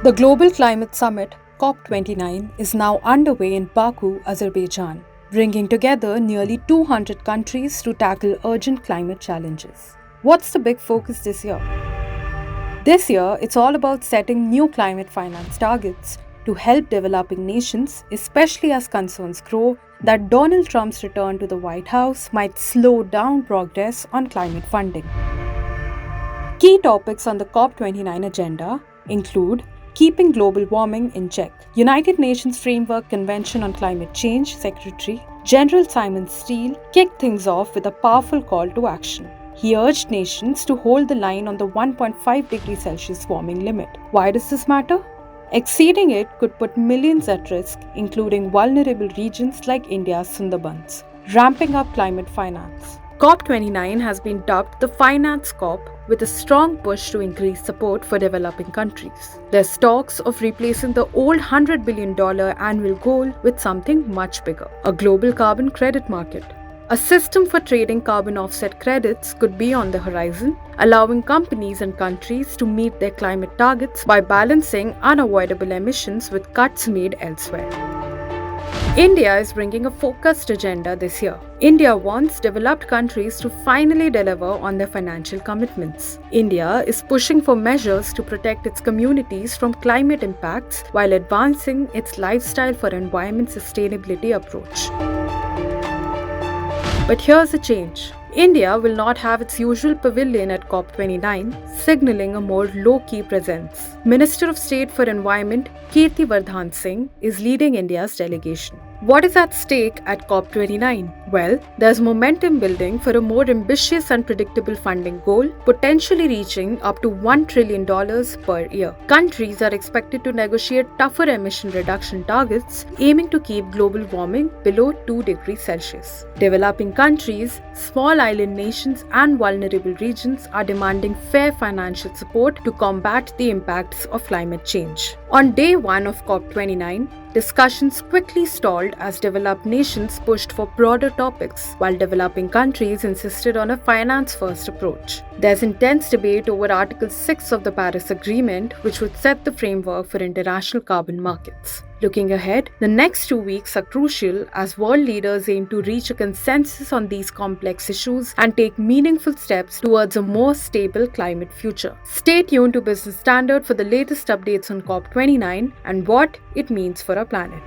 The Global Climate Summit COP29 is now underway in Baku, Azerbaijan, bringing together nearly 200 countries to tackle urgent climate challenges. What's the big focus this year? This year, it's all about setting new climate finance targets to help developing nations, especially as concerns grow that Donald Trump's return to the White House might slow down progress on climate funding. Key topics on the COP29 agenda include keeping global warming in check. United Nations Framework Convention on Climate Change Secretary General Simon Steele kicked things off with a powerful call to action. He urged nations to hold the line on the 1.5 degrees Celsius warming limit. Why does this matter? Exceeding it could put millions at risk, including vulnerable regions like India's Sundarbans. Ramping up climate finance. COP29 has been dubbed the Finance COP, with a strong push to increase support for developing countries. There's talks of replacing the old $100 billion annual goal with something much bigger, a global carbon credit market. A system for trading carbon offset credits could be on the horizon, allowing companies and countries to meet their climate targets by balancing unavoidable emissions with cuts made elsewhere. India is bringing a focused agenda this year. India wants developed countries to finally deliver on their financial commitments. India is pushing for measures to protect its communities from climate impacts while advancing its lifestyle for environment sustainability approach. But here's a change. India will not have its usual pavilion at COP29, signaling a more low-key presence. Minister of State for Environment Kirti Vardhan Singh is leading India's delegation. What is at stake at COP29? Well, there's momentum building for a more ambitious and predictable funding goal, potentially reaching up to $1 trillion per year. Countries are expected to negotiate tougher emission reduction targets, aiming to keep global warming below 2 degrees Celsius. Developing countries, small island nations, and vulnerable regions are demanding fair financial support to combat the impacts of climate change. On day one of COP29, discussions quickly stalled as developed nations pushed for broader topics, while developing countries insisted on a finance-first approach. There's intense debate over Article 6 of the Paris Agreement, which would set the framework for international carbon markets. Looking ahead, the next 2 weeks are crucial as world leaders aim to reach a consensus on these complex issues and take meaningful steps towards a more stable climate future. Stay tuned to Business Standard for the latest updates on COP29 and what it means for our planet.